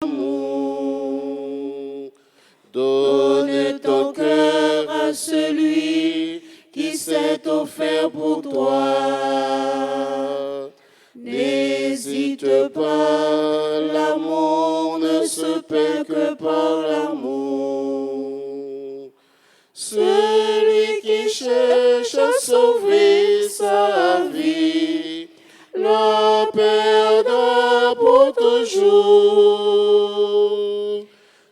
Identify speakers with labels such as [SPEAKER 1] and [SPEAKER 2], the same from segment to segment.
[SPEAKER 1] l'amour. Donne ton cœur à celui qui s'est offert pour toi. N'hésite pas, l'amour ne se perd que par l'amour. Celui qui cherche à sauver sa vie la perdra pour toujours.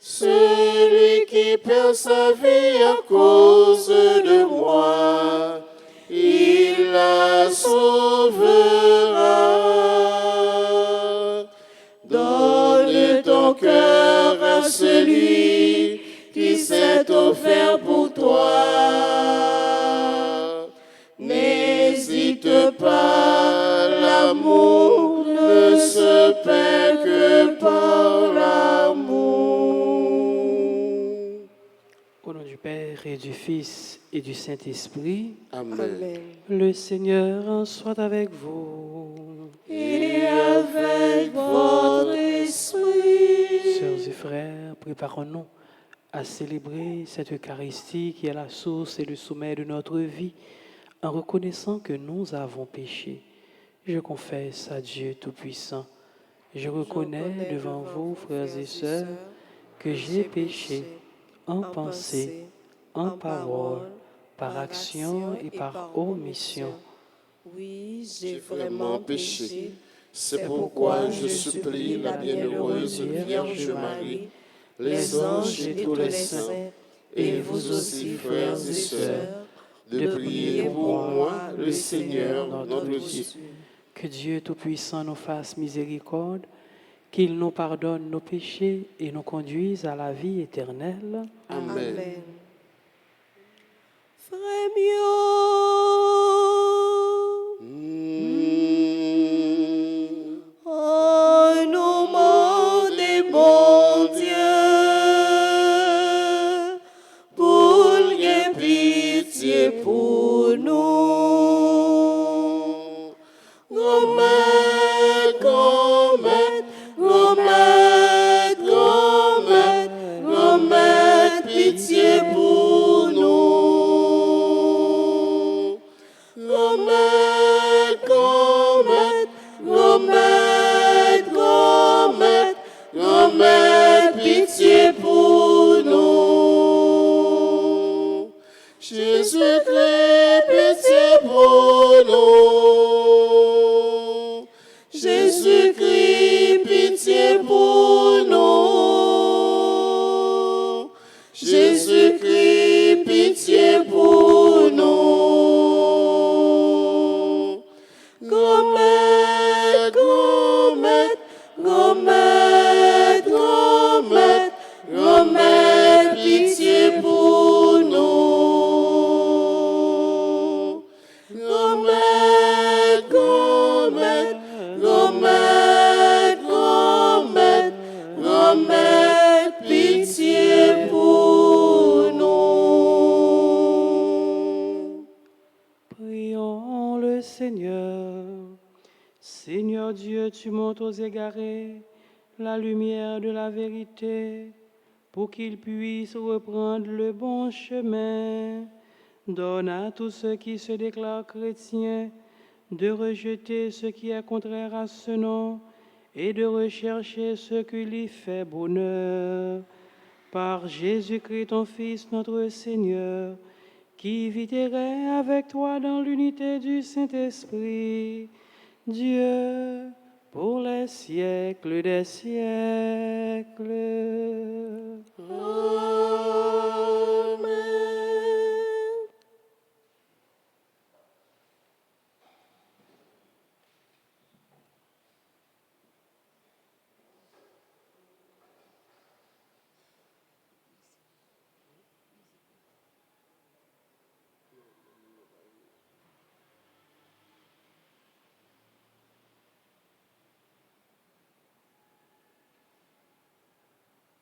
[SPEAKER 1] Celui qui perd sa vie à cause de moi, il la sauvera. Donne ton cœur à celui qui s'est offert pour toi. N'hésite pas, l'amour ne se perd que par l'amour.
[SPEAKER 2] Au nom du Père et du Fils et du Saint-Esprit,
[SPEAKER 1] Amen.
[SPEAKER 2] le Seigneur soit avec vous.
[SPEAKER 1] Et avec votre esprit.
[SPEAKER 2] Sœurs et frères, préparons-nous à célébrer cette Eucharistie qui est la source et le sommet de notre vie, en reconnaissant que nous avons péché. Je confesse à Dieu Tout-Puissant. Je reconnais devant vous, frères et sœurs, que j'ai péché en pensée, en parole, par action et par omission.
[SPEAKER 3] Oui,
[SPEAKER 1] J'ai vraiment péché. C'est pourquoi je supplie la bienheureuse Vierge Marie, les anges et tous les saints, et vous aussi, frères et sœurs, de prier pour moi, le Seigneur, notre Dieu.
[SPEAKER 2] Que Dieu Tout-Puissant nous fasse miséricorde, qu'il nous pardonne nos péchés et nous conduise à la vie éternelle.
[SPEAKER 1] Amen.
[SPEAKER 3] Au nom des bons dieux, pour y pitié pour nous.
[SPEAKER 1] Remède, remède, remède, remède, remède, pitié pour nous. Remède, remède, remède, remède, remède, pitié pour nous. Jésus-Christ, pitié pour nous. Jésus-Christ, pitié pour nous. Jésus-Christ, pitié pour nous. Remède, remède, remède, remède, remède, pitié pour nous. Remède, remède, remède, remède, remède, pitié pour nous.
[SPEAKER 2] Prions le Seigneur. Seigneur Dieu, tu montres aux égarés la lumière de la vérité pour qu'ils puissent reprendre le bon chemin. Donne à tous ceux qui se déclarent chrétiens de rejeter ce qui est contraire à ce nom et de rechercher ce qui lui fait bonheur. Par Jésus-Christ, ton Fils, notre Seigneur, qui vit et règne avec toi dans l'unité du Saint-Esprit, Dieu, pour les siècles des siècles.
[SPEAKER 1] Amen.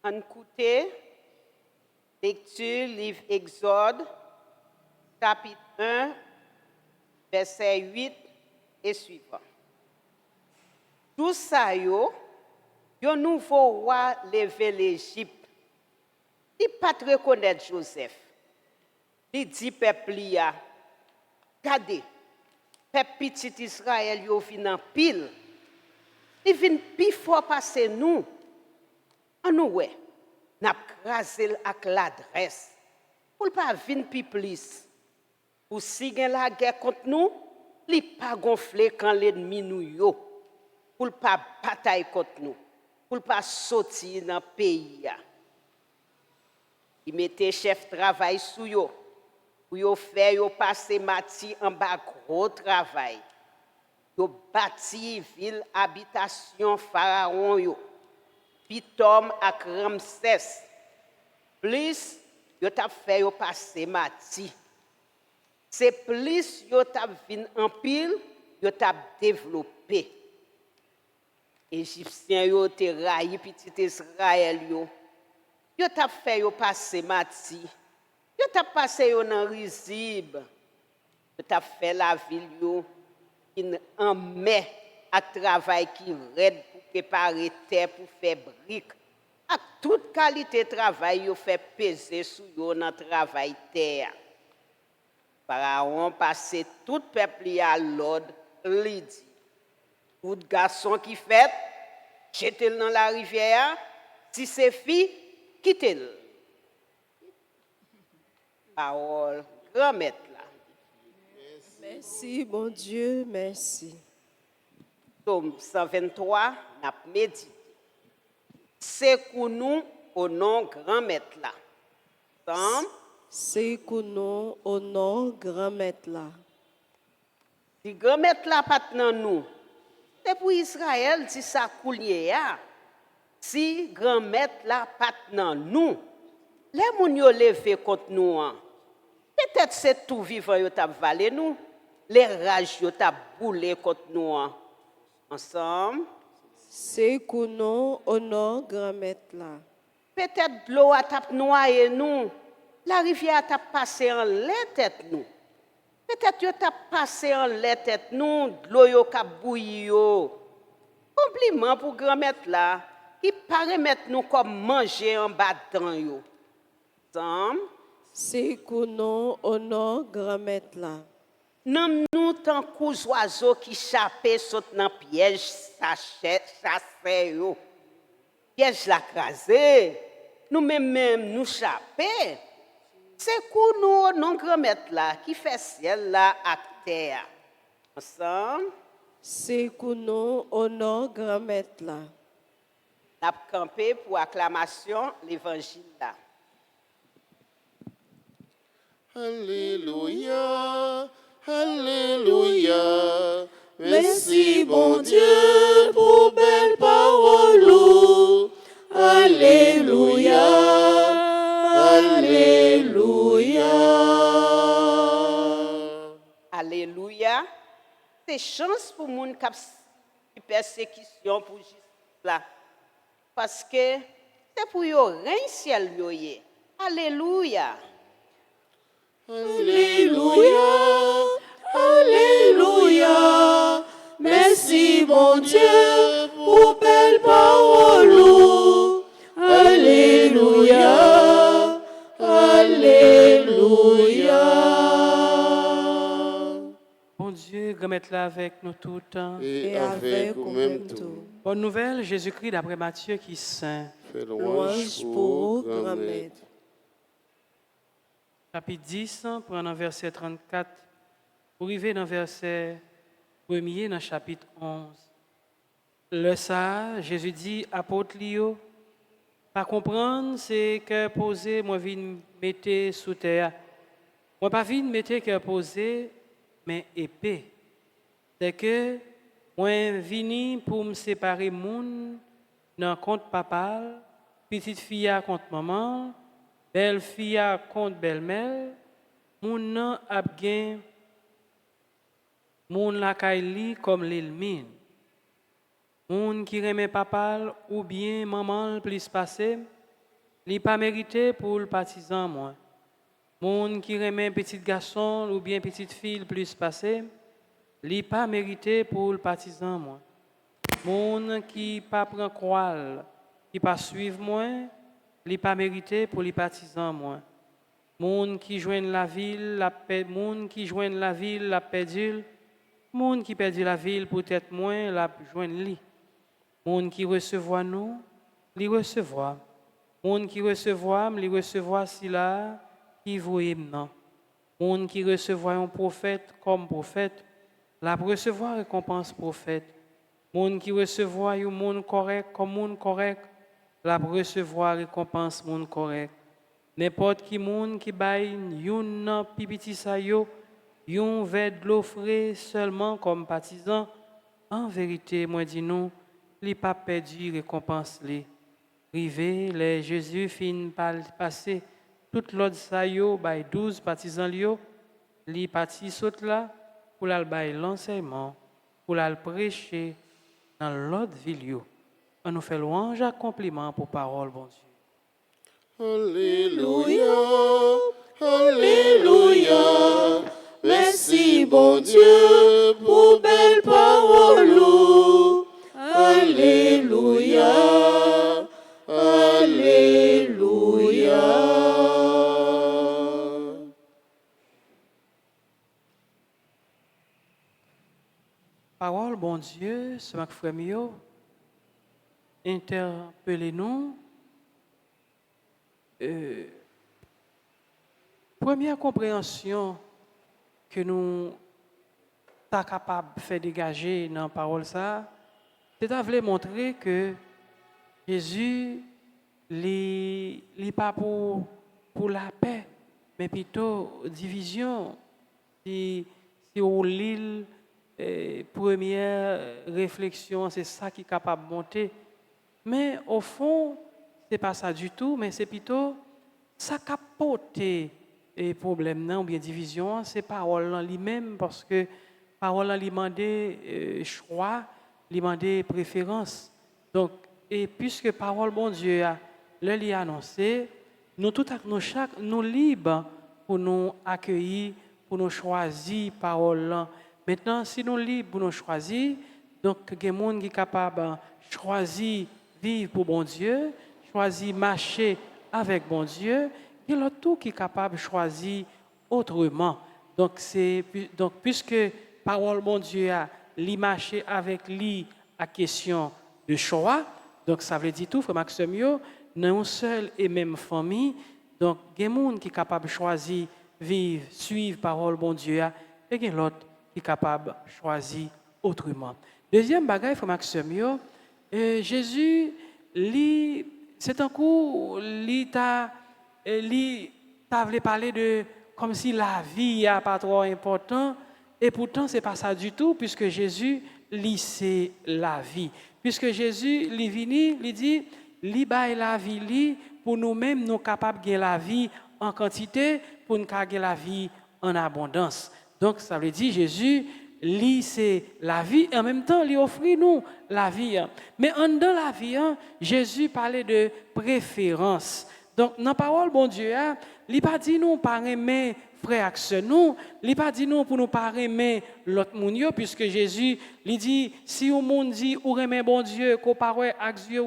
[SPEAKER 4] En écouter, lecture, livre Exode, chapitre 1, verset 8 et suivant. Tout ça, yo, un nouveau roi levé l'Égypte. Il ne pas reconnaître Joseph. Il dit peuple a, regardez, peuple petit Israël yo vient en pile. Il vient plus fort passer nous. En nous ouais, n'a crasé avec l'adresse. Pour pas venir plus. Pour si gen la guerre contre nous, li pas gonfler quand l'ennemi nous yo. Pour pas bataille contre nous. Pour pas sortir dans le pays. Il mettait chef travail sous yo. Pour yo faire yo passer mati en bas gros travail. Yo bâti ville habitation pharaon yo. Pitom ak Ramsès. Plus yo t'a fait yo passer mati. C'est plus yo t'a vinn en pile, yo t'a développé. Égyptiens yo te rayi petit Israël yo. Yo t'a fait yo passer mati. Yo t'a passé yo dans Rizib. Yo t'a fait la ville yo en mai ak travail qui raide pour préparer terre pour faire briques. Ak toute qualité de travail yo fait peser sur yo dans travail terre. Pharaon passé tout peuple à l'ordre, lui dit, tout garçon qui fait, jetez-le dans la rivière, si c'est fille, quittez-le. Parole, grand maître là.
[SPEAKER 3] Merci, bon Dieu, merci.
[SPEAKER 4] Psaume 123, n'a médité. C'est pour nous au nom grand maître là. Psaume
[SPEAKER 3] C'est que nous, au nom grand maître là.
[SPEAKER 4] Si grand maître là pas dans nous, c'est pour Israël si ça coulier ya. Si grand maître là pas dans nous, les moun yo levé contre nous. Peut-être c'est tout vivant yo t'a valé nous, les rages yo t'a boulé contre nous. Ensemble,
[SPEAKER 3] C'est que nous, au nom grand maître là.
[SPEAKER 4] peut-être l'eau a t'a noyé nous, la rivière t'a passé en les tête nous. Peut-être yo t'a passé en les tête nous, l'eau yo ka bouilli yo. Compliment pour grand maître là, qui paraît mettre nous comme manger en battant yo. Ensemble,
[SPEAKER 3] C'est que nous, au nom grand maître là.
[SPEAKER 4] nam nous tant qu'aux oiseaux qui chappent saute dans piège chassé yo. Piège la crasé. Nous même nous chapper. C'est que nous non grand maître là qui fait ciel là à terre. Ensemble,
[SPEAKER 3] C'est que nous, au nom grand maître là.
[SPEAKER 4] n'a campé pour acclamation l'évangile là.
[SPEAKER 1] Alléluia, Alléluia.
[SPEAKER 3] Merci, bon Dieu, pour belle parole. Alléluia, Alléluia.
[SPEAKER 4] Alléluia. C'est chance pour moun qui persécution pour justice là. Parce que c'est pour yo règne ciel yo yé. Alléluia.
[SPEAKER 3] Alléluia, Alléluia. Merci, bon Dieu, pour belle parole. Alléluia, Alléluia.
[SPEAKER 2] Bon Dieu, grand maître là avec nous tout le temps.
[SPEAKER 1] Et avec vous-même tout.
[SPEAKER 2] Bonne nouvelle, Jésus-Christ d'après Matthieu qui est saint.
[SPEAKER 1] Fais
[SPEAKER 3] Louange
[SPEAKER 1] louange
[SPEAKER 3] pour
[SPEAKER 1] pour
[SPEAKER 3] grand
[SPEAKER 1] grand
[SPEAKER 3] maître.
[SPEAKER 1] maître.
[SPEAKER 2] Chapitre 10, prenant verset 34, pour arriver dans verset 1er dans chapitre 11. Le ça, Jésus dit, apôtre Lio, pas comprendre, c'est que poser, moi, vine mettre sous terre. Moi, pas vine mettre que poser, mais épée. C'est que moi, vini pour me séparer moun dans compte papa, petite fille contre maman, belle fille contre belle-mère, moun nan ap gen moun la kay li comme l'ilmine. Moun qui remet papa ou bien maman plus passé, li pas mérité pour le partisan moi. Moun qui remet petit garçon ou bien petite fille plus passé, li pas mérité pour le partisan moi. Moun qui pas prend croix, qui pas suivre moi, li pas mérité pour les partisans moi. Moun qui joignent la ville, la paix, moun qui joignent la ville, la perdu. Moun qui perdit la ville peut-être moins, la joignent li. Moun qui recevoir nous, li recevoir. Moun qui recevoir, li recevoir si là qui voyait non. Moun qui recevoir un prophète comme prophète, la recevoir récompense prophète. Moun qui recevoir un monde correct comme monde correct, la recevoir récompense monde correct. N'importe qui monde qui baille yon pipiti sa yo, yon verre de l'eau frais seulement comme partisan, en vérité, moi dis nous, li pas perdu récompense li. Rivé, les Jésus fin passer toute l'autre sa yo baille 12 partisans li li parti saute là pour la baille l'enseignement, pour la prêcher dans l'autre ville yo. On nous fait louange à compliment pour parole bon Dieu.
[SPEAKER 1] Alléluia, Alléluia. Merci bon Dieu pour belle parole. Alléluia, Alléluia.
[SPEAKER 2] Parole bon Dieu, ce matin frère mio, interpellez-nous. Première compréhension que nous sommes capables de faire dégager dans la parole, c'est de montrer que Jésus n'est pas pour la paix, mais plutôt division. Si on lit première réflexion, c'est ça qui est capable de monter. Mais au fond, ce n'est pas ça du tout, mais c'est plutôt ça capote et problème ou bien division, c'est parole en lui-même parce que parole en lui demande choix, lui demande préférence. Donc et puisque parole bon Dieu a le lui annoncé, nous tout nous libres pour nous accueillir, pour nous choisir parole là. Maintenant si nous libres pour nous choisir, donc il y a des gens qui sont capables de choisir vivre pour bon Dieu, choisir marcher avec bon Dieu. Il y a tout qui est capable de choisir autrement. Donc, puisque parole bon Dieu a marché avec lui à question de choix, donc ça veut dire tout, frère Maxime, dans une seule et même famille, donc il y a des gens qui sont capables de choisir, vivre, suivre parole bon Dieu, et il y a l'autre qui est capable de choisir autrement. Deuxième bagaille, frère Maxime, Jésus, c'est un coup, il voulait parler de comme si la vie n'est pas trop importante, et pourtant ce n'est pas ça du tout, puisque Jésus, c'est la vie. Puisque Jésus, il vient, il dit, il baille la vie, pour nous-mêmes, nous capables de gagner la vie en quantité, pour nous gagner la vie en abondance. Donc ça veut dire, Jésus, c'est la vie, et en même temps, il offre nous la vie. Mais en dans la vie, Jésus parlait de préférence. Donc, dans la parole, bon Dieu, il n'a pas dit nous par aimer frère et nous, il n'a pas dit nous pour nous par aimer l'autre monde, puisque Jésus, il dit, si au monde dit, ou aimer bon Dieu, qu'on parle avec Dieu,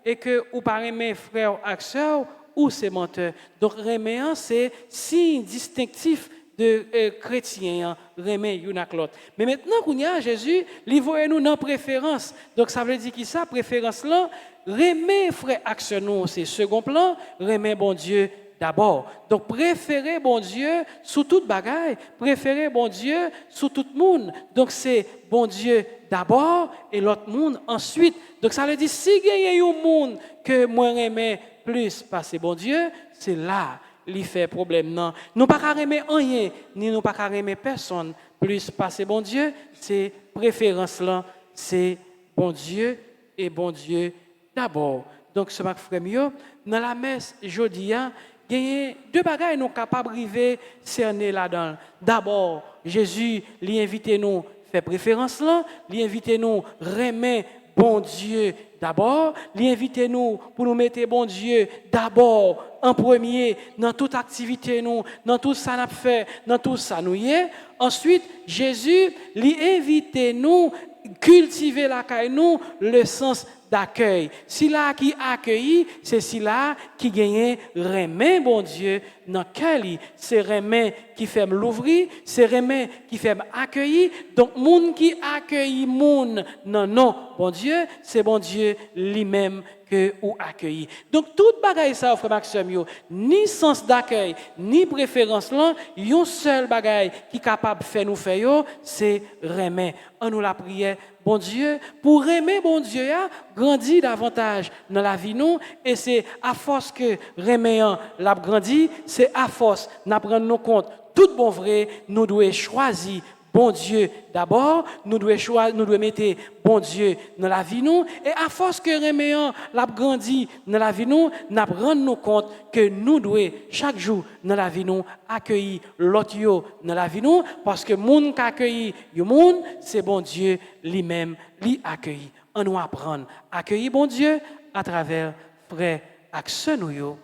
[SPEAKER 2] et que ou par aimer frère et sœur, ou c'est menteur. Donc, aimer, c'est signe distinctif de chrétiens, remet une à l'autre. Mais maintenant qu'on y a Jésus, il voit nous dans préférence. Donc ça veut dire qui ça préférence là, remet frère action nous, c'est second plan, remet bon Dieu d'abord. Donc préférer bon Dieu sous toute bagaille, préférer bon Dieu sous tout le monde. Donc c'est bon Dieu d'abord et l'autre monde ensuite. Donc ça veut dire si il y a un monde que moi remets plus passer bon Dieu, c'est là li fait problème non. Nous pas qu'à aimer rien, ni nous pas qu'à aimer personne. Plus passer bon Dieu, c'est préférence là, c'est bon Dieu et bon Dieu d'abord. Donc ce matin frère mieux, dans la messe jodi a, il y a deux bagages nous capables river cerner là-dedans. D'abord, Jésus lui invite nous faire préférence là, lui invite nous remettre bon Dieu d'abord, li invite nous pour nous mettre bon Dieu d'abord en premier dans toute activité nous, dans tout ça n'a fait, dans tout ça nous y est. Ensuite, Jésus li invite nous cultiver la caille nous le sens d'accueil. Si là qui accueilli, c'est si là qui gagne remet bon Dieu dans cœur li, c'est remet qui fait l'ouvrir, c'est remet qui fait accueillir. Donc monde qui accueille monde non bon Dieu, c'est bon Dieu lui-même que ou accueilli. Donc toute bagaille ça frère Maxime ni sens d'accueil, ni préférence là, yon seul bagaille qui capable faire nous faire yo, c'est remet. En nous la prière bon Dieu pour aimer bon Dieu a grandi davantage dans la vie nous et c'est à force que reméant l'a grandi, c'est à force d'apprendre nos compte tout bon vrai, nous devons choisir bon Dieu d'abord, nous devons mettre bon Dieu dans la vie nous et à force que reméant l'a grandi dans la vie nous, n'a rendre nous compte que nous devons chaque jour dans la vie nous accueillir l'autre dans la vie nous parce que monde qui accueille le monde, c'est bon Dieu lui-même lui accueillir. On nous apprendre accueillir bon Dieu à travers frère action nous.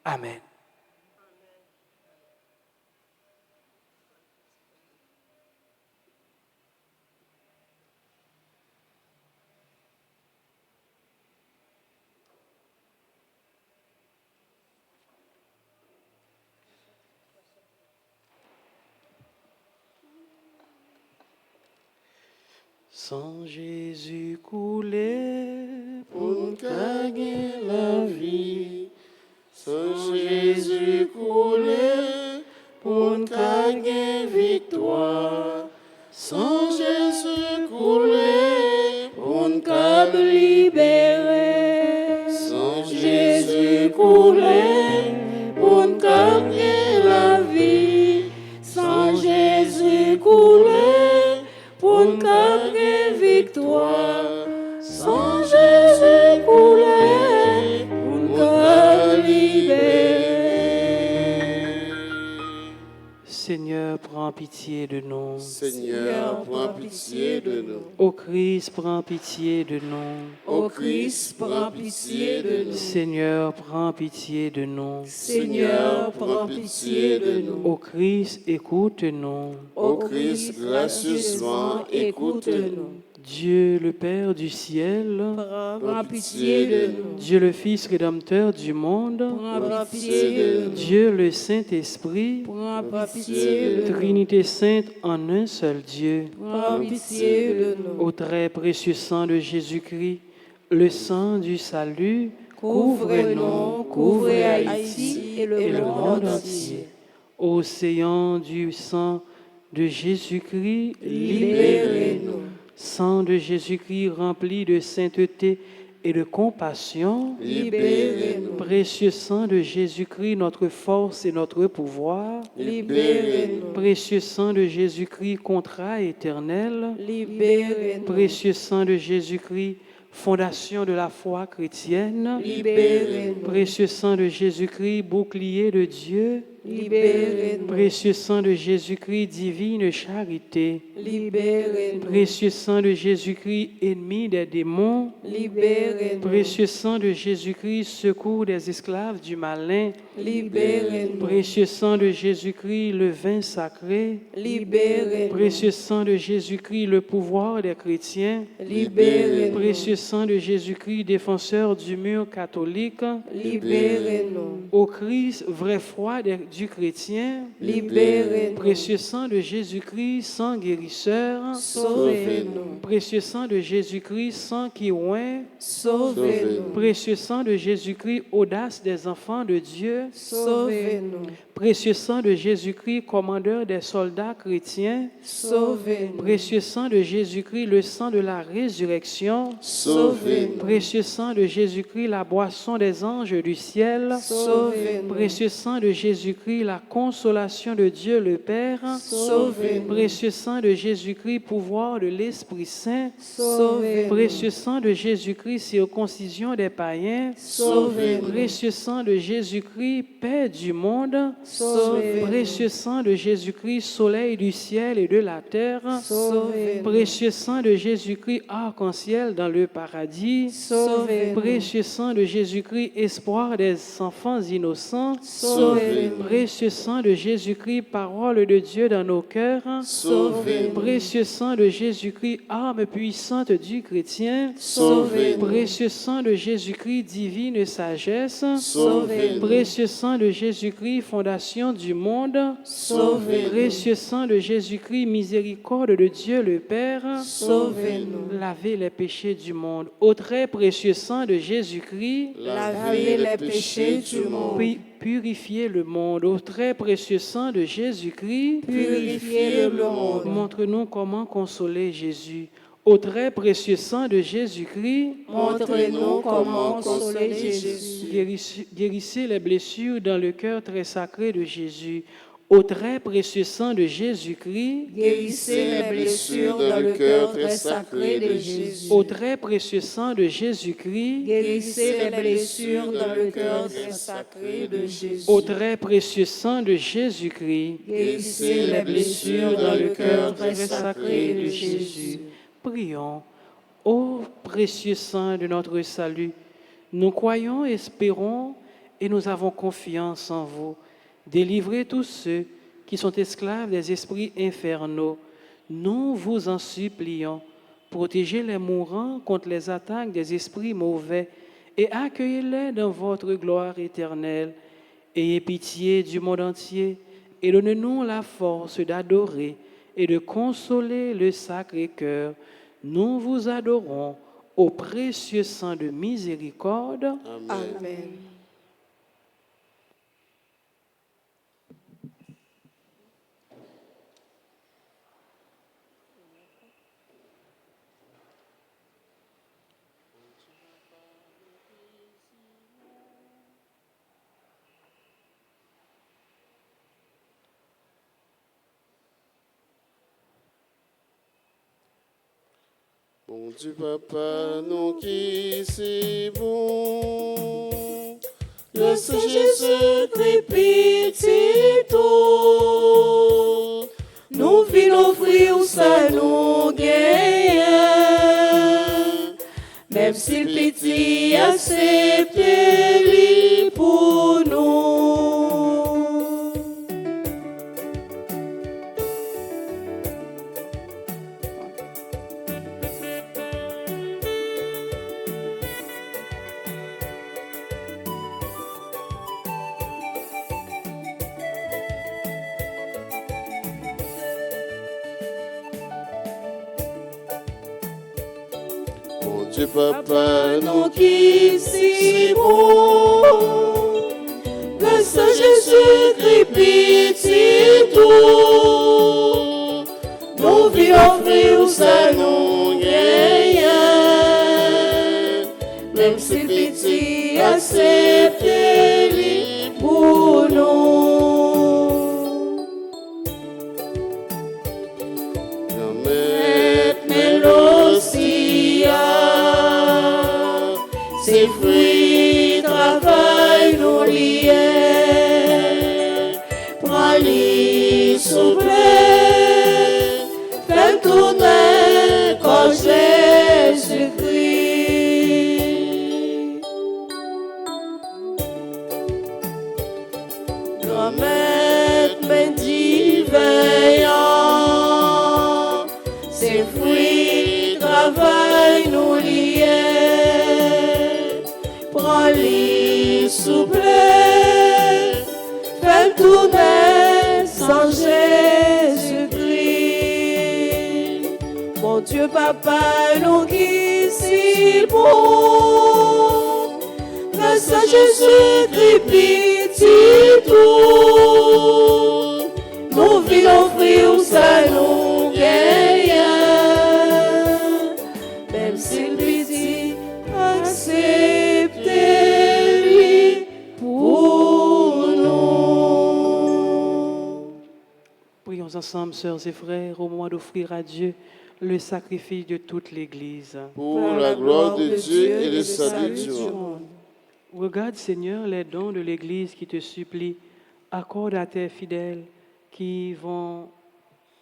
[SPEAKER 2] Amen. Sans Jésus coulé
[SPEAKER 1] pour gagner la vie, sans Jésus coulé pour gagner victoire, sans Jésus coulé pour nous libérer, sans Jésus coulé pour gagner la vie, sans Jésus coulé pour gagner victoire, sans Jésus coulé pour nous libérer.
[SPEAKER 2] Seigneur, prends pitié de nous.
[SPEAKER 1] Seigneur, prends pitié de nous.
[SPEAKER 2] Ô Christ, prends pitié de nous.
[SPEAKER 1] Ô Christ, prends pitié de nous.
[SPEAKER 2] Seigneur, prends pitié de nous.
[SPEAKER 1] Seigneur, prends pitié de nous.
[SPEAKER 2] Ô Christ, écoute-nous.
[SPEAKER 1] Ô Christ, gracieusement, écoute-nous.
[SPEAKER 2] Dieu le Père du ciel,
[SPEAKER 3] Prends pitié de nous.
[SPEAKER 2] Dieu le Fils rédempteur du monde,
[SPEAKER 3] Prends pitié de nous.
[SPEAKER 2] Dieu le Saint-Esprit,
[SPEAKER 3] Prends pitié de nous.
[SPEAKER 2] Trinité sainte en un seul Dieu,
[SPEAKER 3] Prends pitié de nous.
[SPEAKER 2] au très précieux sang de Jésus-Christ, le sang du salut,
[SPEAKER 3] Couvre-nous, couvrez Haïti et le monde entier.
[SPEAKER 2] Océan du sang de Jésus-Christ,
[SPEAKER 3] Libérez-nous.
[SPEAKER 2] Sang de Jésus-Christ rempli de sainteté et de compassion,
[SPEAKER 3] Libérez-nous.
[SPEAKER 2] précieux sang de Jésus-Christ, notre force et notre pouvoir,
[SPEAKER 3] Libérez-nous.
[SPEAKER 2] précieux sang de Jésus-Christ, contrat éternel,
[SPEAKER 3] Libérez-nous.
[SPEAKER 2] précieux sang de Jésus-Christ, fondation de la foi chrétienne,
[SPEAKER 3] Libérez-nous.
[SPEAKER 2] précieux sang de Jésus-Christ, bouclier de Dieu,
[SPEAKER 3] Libérez-nous.
[SPEAKER 2] précieux sang de Jésus-Christ, divine charité,
[SPEAKER 3] Libérez-nous.
[SPEAKER 2] précieux sang de Jésus-Christ, ennemi des démons,
[SPEAKER 3] Libérez-nous.
[SPEAKER 2] précieux sang de Jésus-Christ, secours des esclaves du malin,
[SPEAKER 3] Libérez-nous.
[SPEAKER 2] précieux sang de Jésus-Christ, le vin sacré,
[SPEAKER 3] Libérez-nous.
[SPEAKER 2] précieux sang de Jésus-Christ, le pouvoir des chrétiens,
[SPEAKER 3] Libérez-nous.
[SPEAKER 2] précieux sang de Jésus-Christ, défenseur du mur catholique,
[SPEAKER 3] Libérez-nous.
[SPEAKER 2] au Christ, vraie foi du chrétien,
[SPEAKER 3] Libérez-nous.
[SPEAKER 2] précieux sang de Jésus-Christ, sang guérisseur,
[SPEAKER 3] Sauvez-nous.
[SPEAKER 2] précieux sang de Jésus-Christ, sang qui oint,
[SPEAKER 3] Sauvez-nous.
[SPEAKER 2] précieux sang de Jésus-Christ, audace des enfants de Dieu,
[SPEAKER 3] Sauvez-nous.
[SPEAKER 2] précieux sang de Jésus-Christ, commandeur des soldats chrétiens,
[SPEAKER 3] Sauvez-nous.
[SPEAKER 2] précieux sang de Jésus-Christ, le sang de la résurrection,
[SPEAKER 1] Sauvez-nous.
[SPEAKER 2] précieux sang de Jésus-Christ, la boisson des anges du ciel,
[SPEAKER 3] Sauvez-nous.
[SPEAKER 2] précieux sang de Jésus-Christ, la consolation de Dieu le Père,
[SPEAKER 3] Sauvez-nous.
[SPEAKER 2] précieux sang de Jésus-Christ, pouvoir de l'Esprit Saint,
[SPEAKER 3] Sauvez-nous.
[SPEAKER 2] précieux sang de Jésus-Christ, circoncision des païens,
[SPEAKER 3] Sauvez-nous.
[SPEAKER 2] précieux sang de Jésus-Christ, paix du monde,
[SPEAKER 3] Sauvez-nous.
[SPEAKER 2] Précieux sang de Jésus-Christ, soleil du ciel et de la terre.
[SPEAKER 3] Sauvez-nous.
[SPEAKER 2] Précieux sang de Jésus-Christ, arc-en-ciel dans le paradis.
[SPEAKER 3] Sauvez-nous.
[SPEAKER 2] Précieux sang de Jésus-Christ, espoir des enfants innocents.
[SPEAKER 3] Sauvez-nous.
[SPEAKER 2] Précieux sang de Jésus-Christ, parole de Dieu dans nos cœurs.
[SPEAKER 1] Sauvez-nous.
[SPEAKER 2] Précieux sang de Jésus-Christ, arme puissante du chrétien.
[SPEAKER 1] Sauvez-nous.
[SPEAKER 2] Précieux sang de Jésus-Christ, divine sagesse.
[SPEAKER 1] Sauvez-nous.
[SPEAKER 2] Précieux sang de Jésus-Christ, fondation du monde.
[SPEAKER 3] Sauvez-nous.
[SPEAKER 2] Précieux sang de Jésus-Christ, miséricorde de Dieu le Père.
[SPEAKER 3] Sauvez-nous.
[SPEAKER 2] Lavez les péchés du monde. Au très précieux sang de Jésus-Christ,
[SPEAKER 3] Lavez les péchés du monde.
[SPEAKER 2] purifiez le monde. Au très précieux sang de Jésus-Christ,
[SPEAKER 3] Purifiez le monde.
[SPEAKER 2] montre-nous comment consoler Jésus. Au très précieux sang de Jésus-Christ,
[SPEAKER 3] Montrez-nous comment consoler Jésus.
[SPEAKER 2] guérissez les blessures dans le cœur très sacré de Jésus. Au très précieux sang de Jésus-Christ,
[SPEAKER 3] Guérissez les blessures dans le cœur très sacré de Jésus.
[SPEAKER 2] au très précieux sang de Jésus-Christ,
[SPEAKER 3] Guérissez les blessures dans le cœur très sacré de Jésus.
[SPEAKER 2] au très précieux sang de Jésus-Christ,
[SPEAKER 3] Guérissez les blessures dans le cœur très sacré de Jésus.
[SPEAKER 2] Prions. Ô précieux sang de notre salut, nous croyons, espérons et nous avons confiance en vous. Délivrez tous ceux qui sont esclaves des esprits infernaux. Nous vous en supplions. Protégez les mourants contre les attaques des esprits mauvais et accueillez-les dans votre gloire éternelle. Ayez pitié du monde entier et donnez-nous la force d'adorer et de consoler le Sacré-Cœur. Nous vous adorons au précieux sang de miséricorde.
[SPEAKER 3] Amen.
[SPEAKER 1] Mon Dieu, Papa, nous qui c'est bon. Le Saint Jésus-Christ, pitié tout.
[SPEAKER 3] Nous venons offrir ça nous gagne. Même si le petit accepte pour nous.
[SPEAKER 1] Mon Dieu, Papa, nous
[SPEAKER 3] Qui si bon, le Saint Jésus-Christ pitié tout. Nous venons offrir ça nous gagne. Même si petit accepte pour nous. Mais l'Ossia, ses fruits travaillent nous liés. Prends-les souple, fais tourner comme Jésus-Christ. Grand-mère, mais divin, ses fruits travaillent nous liés. Prends-les souple, fais tourner sans Jésus-Christ. Mon Dieu, Papa, nous qui si bon, le Saint Jésus-Christ pitié tout. Nous venons offrir ça nous gagne. Même si le petit accepte pour nous.
[SPEAKER 2] Prions ensemble, sœurs et frères, au moment d'offrir à Dieu le sacrifice de toute l'Église.
[SPEAKER 1] pour la gloire de Dieu et le salut du monde.
[SPEAKER 2] Regarde, Seigneur, les dons de l'Église qui te supplie. accorde à tes fidèles qui vont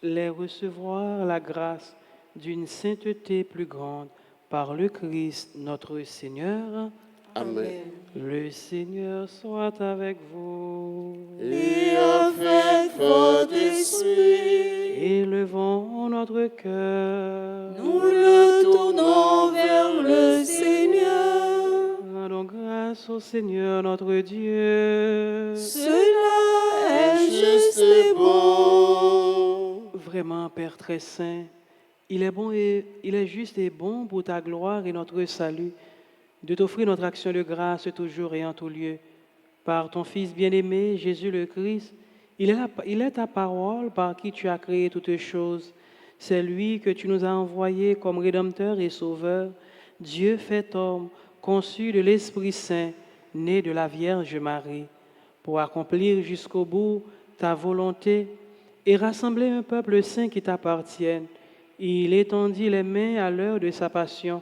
[SPEAKER 2] les recevoir la grâce d'une sainteté plus grande par le Christ notre Seigneur.
[SPEAKER 1] Amen.
[SPEAKER 2] Le Seigneur soit avec vous.
[SPEAKER 1] Et avec votre esprit,
[SPEAKER 2] Élevons notre cœur.
[SPEAKER 3] Nous le tournons vers le Seigneur.
[SPEAKER 2] Rendons grâce au Seigneur notre Dieu.
[SPEAKER 3] Cela est juste et bon.
[SPEAKER 2] Vraiment, Père très saint, il est juste et bon pour ta gloire et notre salut de t'offrir notre action de grâce toujours et en tout lieu. Par ton Fils bien-aimé, Jésus le Christ, il est ta parole par qui tu as créé toutes choses. C'est lui que tu nous as envoyé comme Rédempteur et Sauveur, Dieu fait homme, conçu de l'Esprit Saint, né de la Vierge Marie, pour accomplir jusqu'au bout ta volonté et rassembler un peuple saint qui t'appartienne. Il étendit les mains à l'heure de sa passion,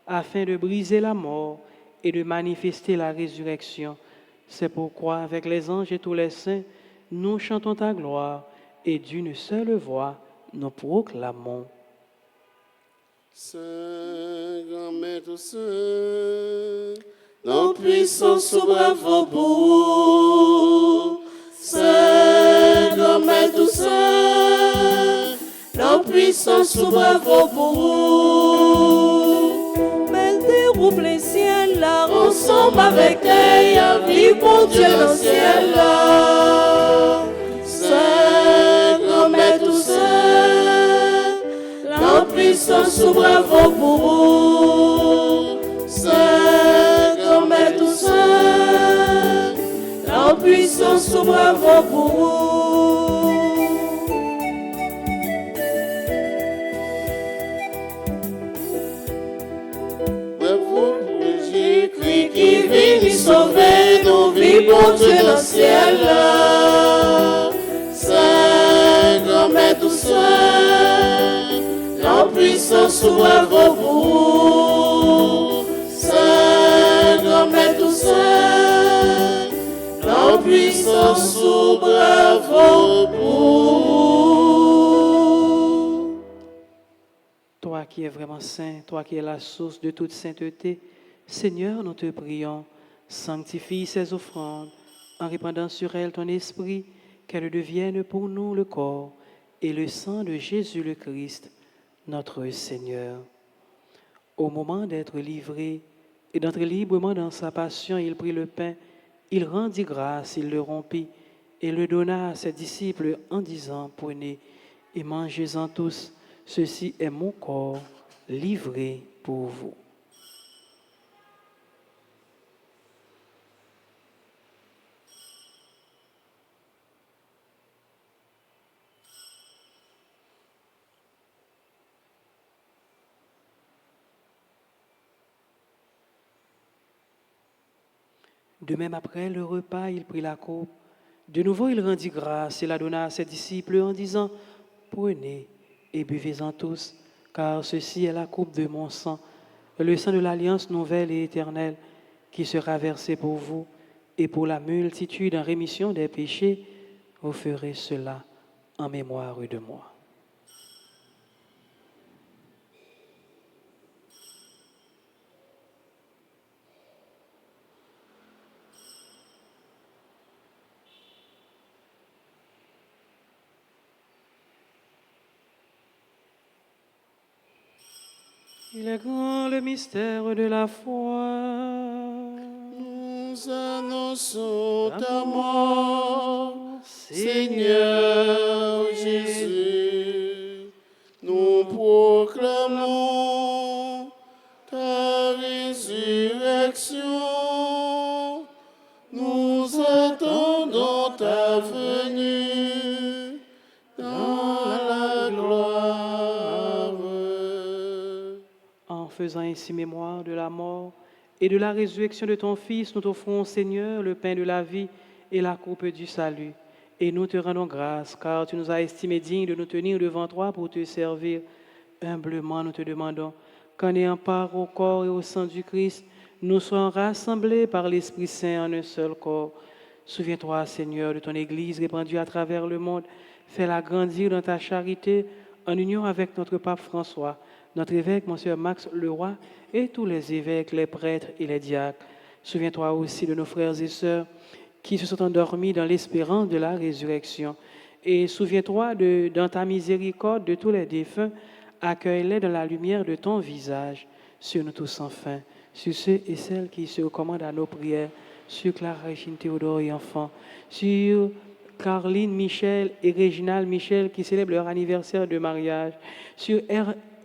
[SPEAKER 2] afin de briser la mort et de manifester la résurrection. C'est pourquoi, avec les anges et tous les saints, nous chantons ta gloire et d'une seule voix, nous proclamons.
[SPEAKER 1] Saint, grand Maître Saint, dans puissance souverain vos bout. Saint, grand Maître Saint, dans puissance souverain vos bout.
[SPEAKER 3] Rouvre les ciels là, ensemble avec tes vie pour Dieu dans le ciel là.
[SPEAKER 1] Saint, grand Maître Saint, la puissance souverain vos bout. Saint, grand Maître Saint, la puissance souverain vos bout. Qui vit sauver nos vies pour Dieu dans le ciel. Saint, grand Maître Saint, la puissance souverain vos bout. Saint, grand Maître Saint, la puissance souverain vos bout.
[SPEAKER 2] Toi qui es vraiment saint, toi qui es la source de toute sainteté, Seigneur, nous te prions, sanctifie ces offrandes en répandant sur elles ton esprit, qu'elles deviennent pour nous le corps et le sang de Jésus le Christ, notre Seigneur. Au moment d'être livré et d'entrer librement dans sa passion, il prit le pain, il rendit grâce, il le rompit et le donna à ses disciples en disant, prenez et mangez-en tous, ceci est mon corps livré pour vous. De même, après le repas, il prit la coupe. De nouveau, il rendit grâce et la donna à ses disciples en disant, prenez et buvez-en tous, car ceci est la coupe de mon sang, le sang de l'alliance nouvelle et éternelle, qui sera versé pour vous et pour la multitude en rémission des péchés. Vous ferez cela en mémoire de moi. Il est grand le mystère de la foi.
[SPEAKER 1] Nous annonçons ta mort, Seigneur Jésus. Nous proclamons ta résurrection. Nous attendons ta venue dans la gloire.
[SPEAKER 2] En faisant ainsi mémoire de la mort et de la résurrection de ton Fils, nous t'offrons, Seigneur, le pain de la vie et la coupe du salut. Et nous te rendons grâce, car tu nous as estimés dignes de nous tenir devant toi pour te servir. Humblement, nous te demandons qu'en ayant part au corps et au sang du Christ, nous soyons rassemblés par l'Esprit Saint en un seul corps. Souviens-toi, Seigneur, de ton Église répandue à travers le monde. Fais-la grandir dans ta charité en union avec notre pape François, notre évêque, Monseigneur Max Leroy, et tous les évêques, les prêtres et les diacres. Souviens-toi aussi de nos frères et sœurs qui se sont endormis dans l'espérance de la résurrection. Et souviens-toi dans ta miséricorde de tous les défunts, accueille-les dans la lumière de ton visage, sur nous tous enfin, sur ceux et celles qui se recommandent à nos prières, sur Clara, Régine, Théodore et enfants, sur Caroline Michel et Réginald Michel qui célèbrent leur anniversaire de mariage, sur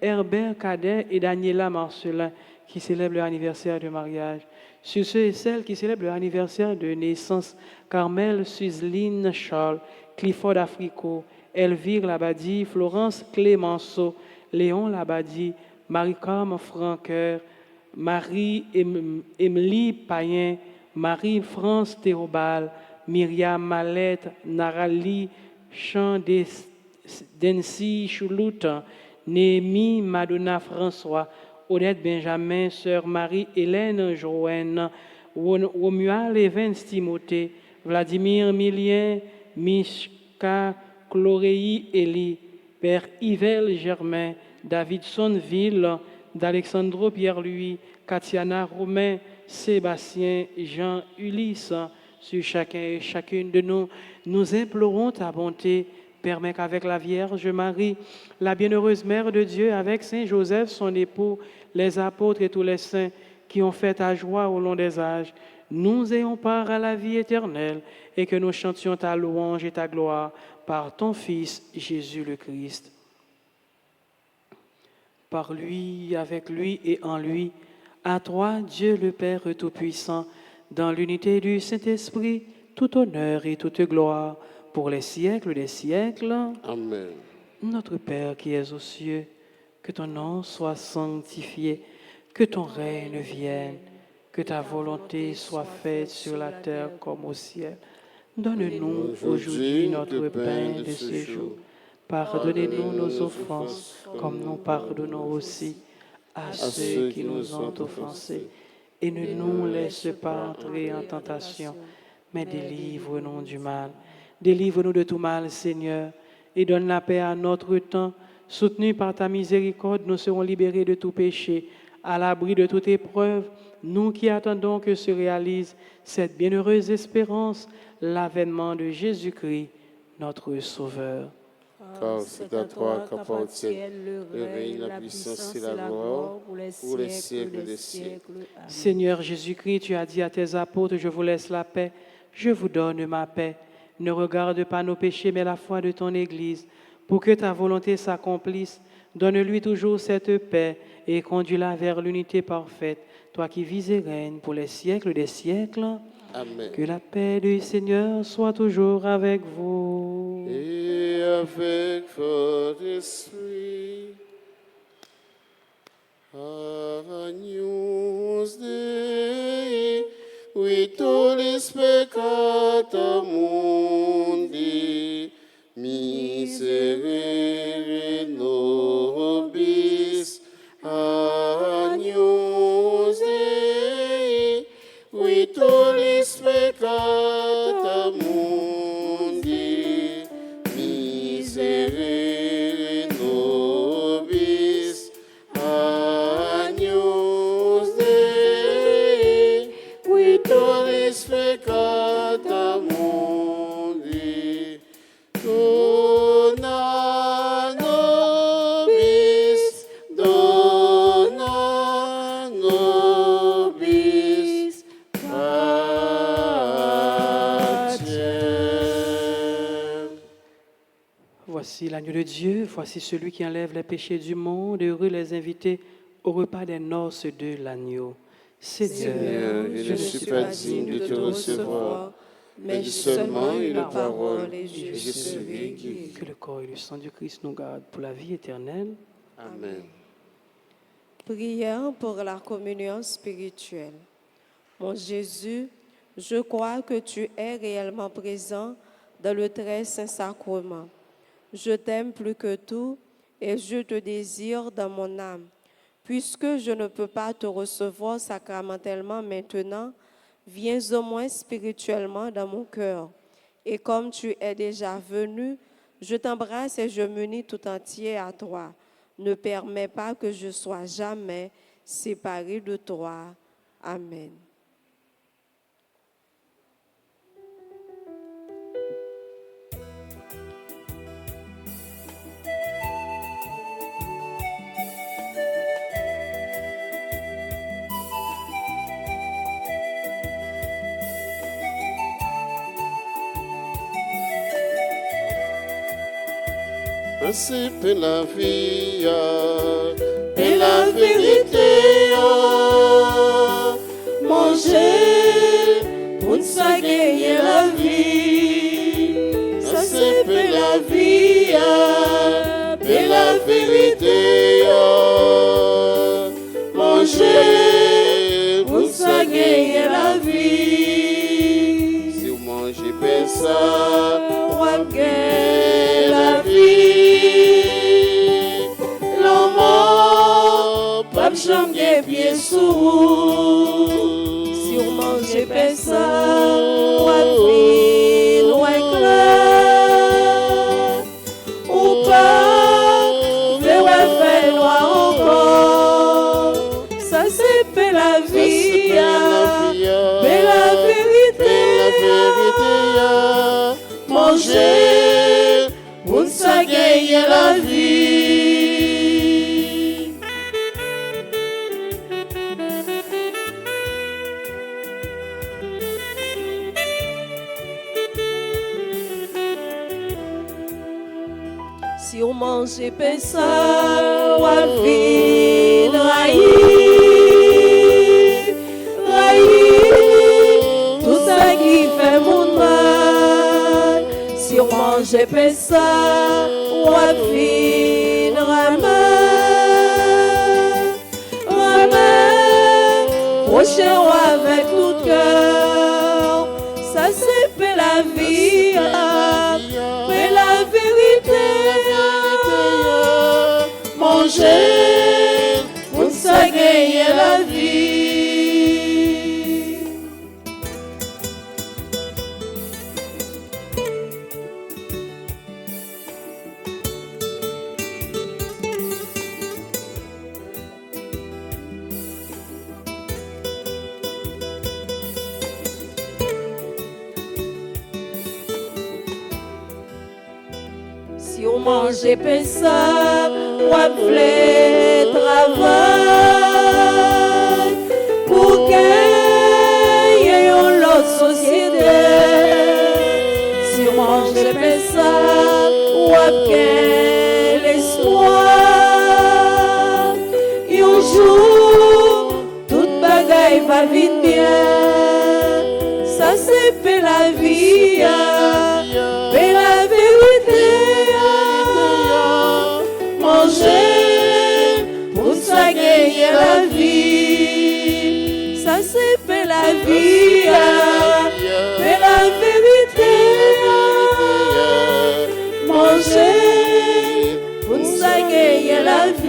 [SPEAKER 2] Herbert Cadet et Daniela Marcelin qui célèbrent leur anniversaire de mariage, sur ceux et celles qui célèbrent leur anniversaire de naissance, Carmel Suzline Charles, Clifford Africo, Elvire Labadie, Florence Clémenceau, Léon Labadie, Marie-Carme Franqueur, Marie-Émilie Payen, Marie-France Théobald, Myriam Mallette, Narali Jean Dency Choulout, Némi Madonna François, Odette Benjamin, Sœur Marie-Hélène Joanne, Romuald Evans Timothée, Vladimir Milien, Mishka Chloréi Élie, Père Yvel Germain, Davidson Ville, d'Alexandro Pierre-Louis, Katiana Romain, Sébastien Jean Ulysse, sur chacun et chacune de nous, nous implorons ta bonté. Permets qu'avec la Vierge Marie, la bienheureuse Mère de Dieu, avec Saint Joseph, son époux, les apôtres et tous les saints qui ont fait ta joie au long des âges, nous ayons part à la vie éternelle et que nous chantions ta louange et ta gloire par ton Fils Jésus le Christ. Par lui, avec lui et en lui, à toi, Dieu le Père Tout-Puissant, dans l'unité du Saint-Esprit, tout honneur et toute gloire, pour les siècles des siècles.
[SPEAKER 1] Amen.
[SPEAKER 2] Notre Père qui es aux cieux, que ton nom soit sanctifié, que ton règne vienne, que ta volonté soit faite sur la terre comme au ciel. Donne-nous aujourd'hui notre pain de ce jour. Pardonnez-nous nos offenses, comme nous pardonnons aussi à ceux qui nous ont offensés. Et ne nous laisse pas entrer en tentation, mais délivre-nous du mal. Délivre-nous de tout mal, Seigneur, et donne la paix à notre temps. Soutenus par ta miséricorde, nous serons libérés de tout péché, à l'abri de toute épreuve, nous qui attendons que se réalise cette bienheureuse espérance, l'avènement de Jésus-Christ, notre Sauveur.
[SPEAKER 1] Car c'est à toi qu'appartiennent le règne, la puissance et la gloire pour les siècles des siècles.
[SPEAKER 2] Seigneur Jésus-Christ, tu as dit à tes apôtres, je vous laisse la paix, je vous donne ma paix. Ne regarde pas nos péchés, mais la foi de ton Église. Pour que ta volonté s'accomplisse, donne-lui toujours cette paix et conduis-la vers l'unité parfaite, toi qui vis et règnes pour les siècles des siècles.
[SPEAKER 1] Amen.
[SPEAKER 2] Que la paix du Seigneur soit toujours avec vous.
[SPEAKER 1] Et avec votre esprit, Agnus Dei, qui tollis peccata mundi, miserere nobis. Agnus Dei, qui tollis peccata mundi, miserere nobis. Agnus Dei, qui tollis peccata mundi, dona nobis, dona nobis pacem.
[SPEAKER 2] Voici l'agneau de Dieu, voici celui qui enlève les péchés du monde. Heureux les invités au repas des noces de l'agneau.
[SPEAKER 1] Seigneur, je ne suis pas digne de te recevoir, mais dis seulement une parole et je serai guéri.
[SPEAKER 2] Que le corps et le sang du Christ nous gardent pour la vie éternelle.
[SPEAKER 1] Amen.
[SPEAKER 3] Prière pour la communion spirituelle. Mon Jésus, je crois que tu es réellement présent dans le très saint sacrement. Je t'aime plus que tout et je te désire dans mon âme. Puisque je ne peux pas te recevoir sacramentellement maintenant, viens au moins spirituellement dans mon cœur. Et comme tu es déjà venu, je t'embrasse et je m'unis tout entier à toi. Ne permets pas que je sois jamais séparé de toi. Amen.
[SPEAKER 1] Principe et la vie et la vérité.
[SPEAKER 3] Manger pour nous gagner la vie. Ça c'est pour la vie
[SPEAKER 1] et la vérité.
[SPEAKER 3] Manger pour nous gagner la vie.
[SPEAKER 1] Si vous mangez bien ça,
[SPEAKER 3] On va gagner la vie. L'homme pas jamais pied sous. Si on mange personne, on va vivre loin clair. Ou pas, mais on va faire noir encore. Ça c'est pour la vie, mais la vérité. Manger, pour nous gagner la vie. Si on mange personne, on va vivre raïr, tout ça qui fait mon mal. Si on mange personne, on va vivre ramen, prochain avec tout cœur. Ça c'est pour la vie, pour la vérité. Manger pour nous gagner la vie. Si on mange personne, on va faire travail pour gagner l'autre société. Si on mange personne, on va gagner l'espoir. Et un jour, toute bagaille va vite bien. Ça c'est pour la vie, pour la vérité. Manger pour nous gagner la vie. Ça c'est pour la vie, pour la vérité. Manger pour nous gagner la vie.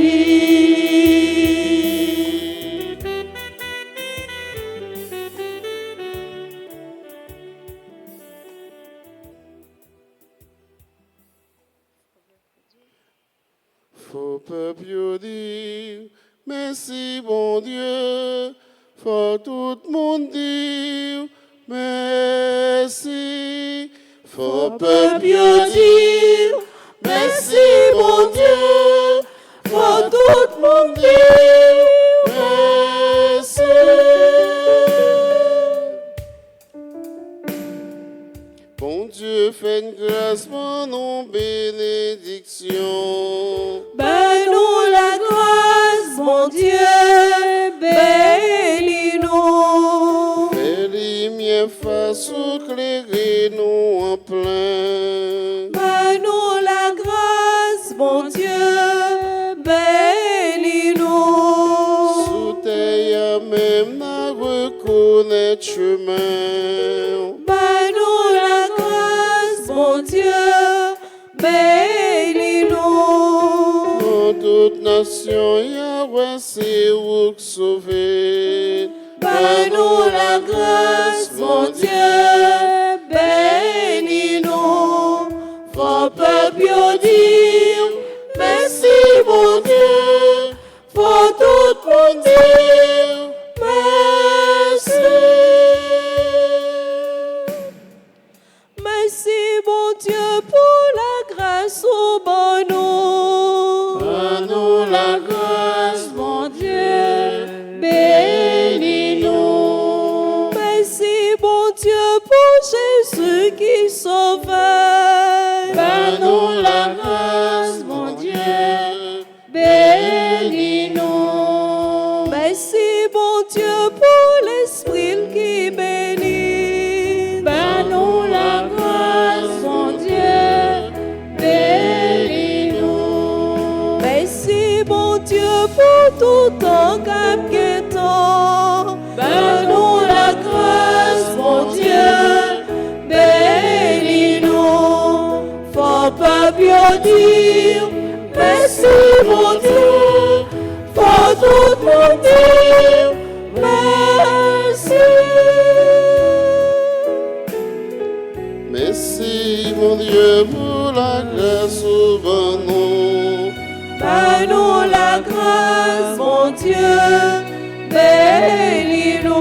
[SPEAKER 1] Faut peuple dire merci bon Dieu, faut tout le monde dire merci. Faut peuple dire merci bon Dieu, faut tout le monde dire merci. Bon Dieu, fais une grâce pour nos bénédictions.
[SPEAKER 3] Ben nous la grâce, mon Dieu, bénis-nous.
[SPEAKER 1] Fais lumière face au clairer-nous en plein.
[SPEAKER 3] Ben nous la grâce, mon Dieu, bénis-nous.
[SPEAKER 1] Sous terre même n'a reconnaître chemin.
[SPEAKER 3] Ben nous la grâce, mon Dieu, bénis-nous.
[SPEAKER 1] Dans toute nation, Yahweh, c'est vous qui sauvez.
[SPEAKER 3] Ben nous la grâce, cap guettant. Ben-nous la grâce, mon Dieu, bénis-nous. Faut pas bien dire, merci, mon Dieu. Faut tout nous dire, merci.
[SPEAKER 1] Merci, mon Dieu, pour la grâce souvent nous.
[SPEAKER 3] Ben-nous la grâce, mon Dieu, bénis-nous.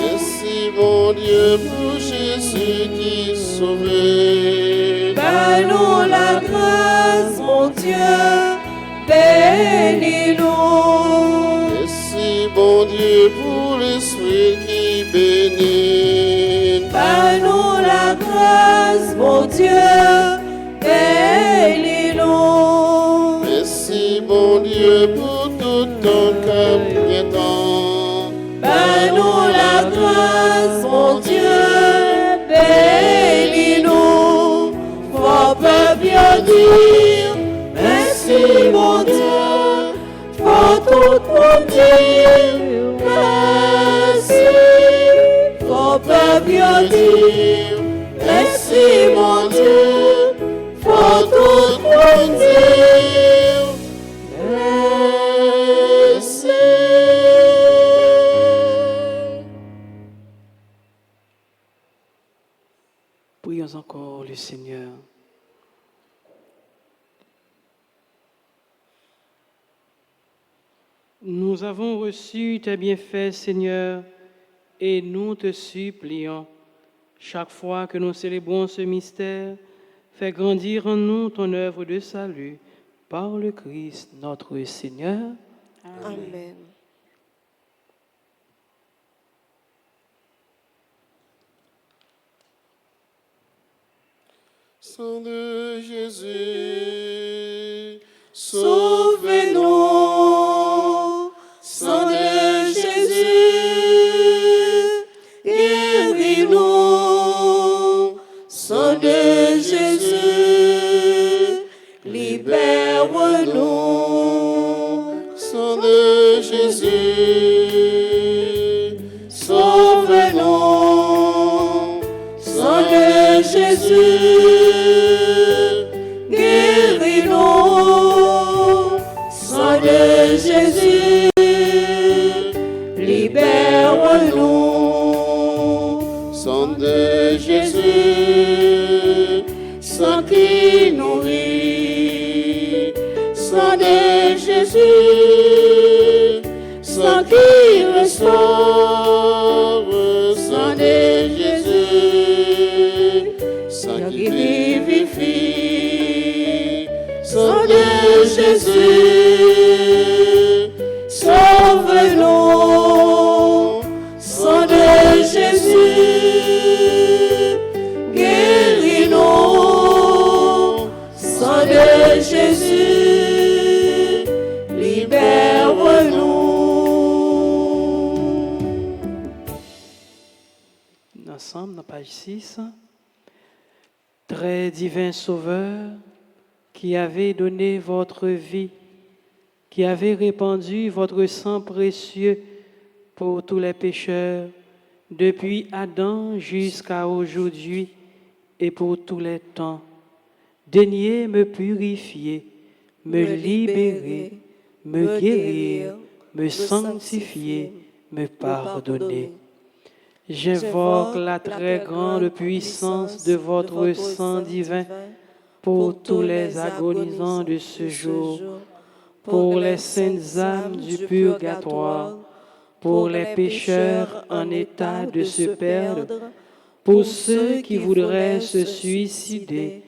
[SPEAKER 1] Merci, mon Dieu, pour Jésus qui sauvait.
[SPEAKER 3] Ben-nous la grâce, mon Dieu, bénis-nous.
[SPEAKER 1] Merci, mon Dieu, pour l'Esprit qui bénit.
[SPEAKER 3] Ben-nous la grâce, mon Dieu, bénis-nous.
[SPEAKER 1] Merci, mon Dieu, pour tout ton cœur guettant.
[SPEAKER 3] Ben-nous la grâce, mon Dieu, bénis-nous. Faut pas bien dire, merci, mon Dieu. Faut tout nous dire, merci. Faut pas bien dire, merci, mon Dieu. Faut tout nous dire, merci.
[SPEAKER 2] Prions encore le Seigneur. Nous avons reçu tes bienfaits, Seigneur, et nous te supplions, chaque fois que nous célébrons ce mystère, fais grandir en nous ton œuvre de salut par le Christ notre Seigneur.
[SPEAKER 3] Amen.
[SPEAKER 1] Sang de Jésus,
[SPEAKER 3] Sauve-nous, sang de Jésus, guéris-nous, sang de Jésus, libère-nous,
[SPEAKER 1] sang de Jésus,
[SPEAKER 3] sauve-nous, sang de Jésus, guéris-nous, sang de Jésus, libère-nous,
[SPEAKER 1] sang de Jésus,
[SPEAKER 3] sang qui nourrit, sang de Jésus, sang qui restaure, sang de Jésus,
[SPEAKER 1] sang
[SPEAKER 3] qui vivifie, sang de Jésus, sauve-nous, sang de Jésus, guéris-nous, sang de Jésus, libère-nous.
[SPEAKER 2] Ensemble, dans page 6, très divin Sauveur, qui avez donné votre vie, qui avez répandu votre sang précieux pour tous les pécheurs, depuis Adam jusqu'à aujourd'hui et pour tous les temps. Daignez me purifier, me libérer, me guérir, me sanctifier, me pardonner. J'invoque la très grande puissance de votre sang divin pour tous les agonisants de ce jour, pour les saintes âmes du purgatoire, pour les pécheurs en état de se perdre, pour ceux qui voudraient se suicider,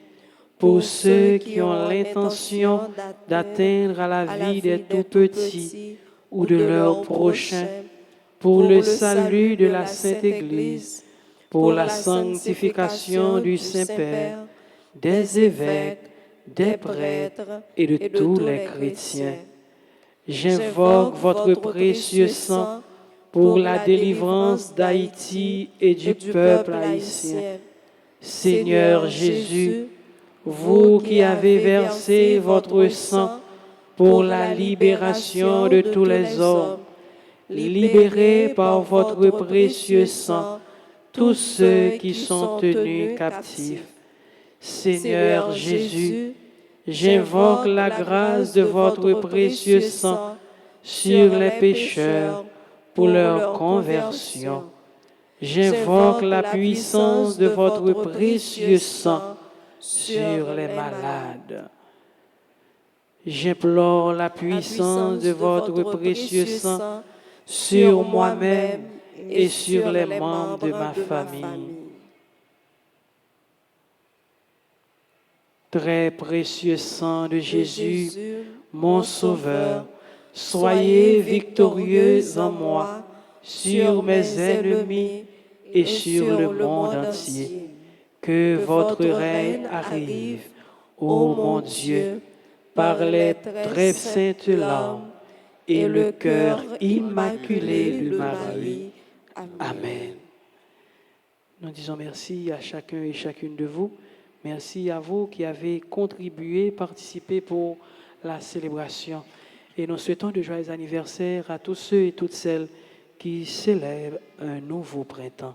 [SPEAKER 2] pour ceux qui ont l'intention d'atteindre à la vie des tout-petits ou de leurs prochains, pour le salut de la Sainte Église, pour la sanctification du Saint-Père, des évêques, des prêtres et de tous les chrétiens. J'invoque votre précieux sang pour la délivrance d'Haïti et du peuple haïtien. Seigneur Jésus, vous qui avez versé votre sang pour la libération de tous les hommes. Libérez par votre précieux sang tous ceux qui sont tenus captifs. Seigneur Jésus, j'invoque la grâce de votre précieux sang sur les pécheurs pour leur conversion. J'invoque la puissance de votre précieux sang sur les malades. J'implore la puissance de votre précieux sang sur moi-même et sur les membres de ma famille. Très précieux sang de Jésus, mon Sauveur, soyez victorieux en moi, sur mes ennemis et sur le monde entier. Que votre règne arrive, ô mon Dieu, par les très saintes larmes et le cœur immaculé de Marie. Amen. Nous disons merci à chacun et chacune de vous. Merci à vous qui avez contribué, participé pour la célébration. Et nous souhaitons de joyeux anniversaires à tous ceux et toutes celles qui célèbrent un nouveau printemps.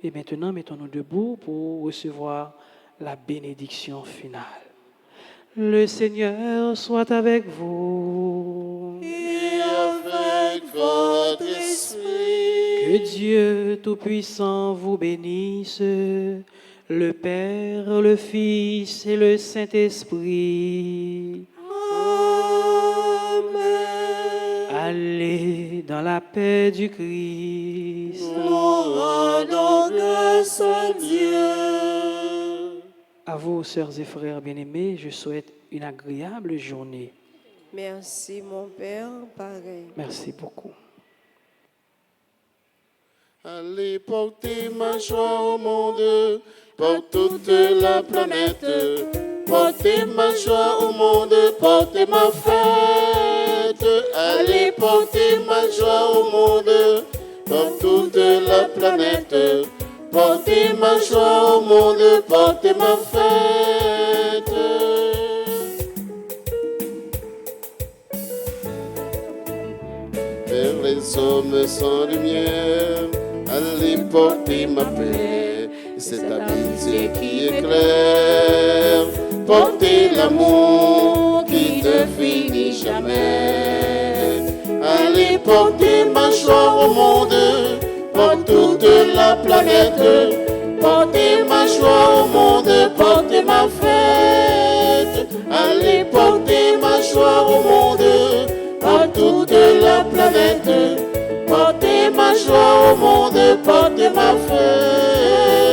[SPEAKER 2] Et maintenant, mettons-nous debout pour recevoir la bénédiction finale. Le Seigneur soit avec vous.
[SPEAKER 1] Et avec votre esprit.
[SPEAKER 2] Que Dieu Tout-Puissant vous bénisse, le Père, le Fils et le Saint-Esprit.
[SPEAKER 1] Amen.
[SPEAKER 2] Allez dans la paix du Christ.
[SPEAKER 1] Nous rendons grâce à Dieu.
[SPEAKER 2] À vous, sœurs et frères bien-aimés, je souhaite une agréable journée.
[SPEAKER 3] Merci, mon Père, pareil.
[SPEAKER 2] Merci beaucoup.
[SPEAKER 1] Allez porter ma joie au monde, pour toute la planète. Portez ma joie au monde, portez ma fête. Allez porter ma joie au monde, pour toute la planète. Portez ma joie au monde, portez ma fête. Vers les hommes sans lumière, allez porter ma paix, cette amitié qui éclaire. Portez l'amour qui ne finit jamais. Allez porter ma joie au monde, pour toute la planète. Portez ma joie au monde, portez ma fête. Allez porter ma joie au monde, pour toute la planète. Portez ma joie au monde, portez ma fête.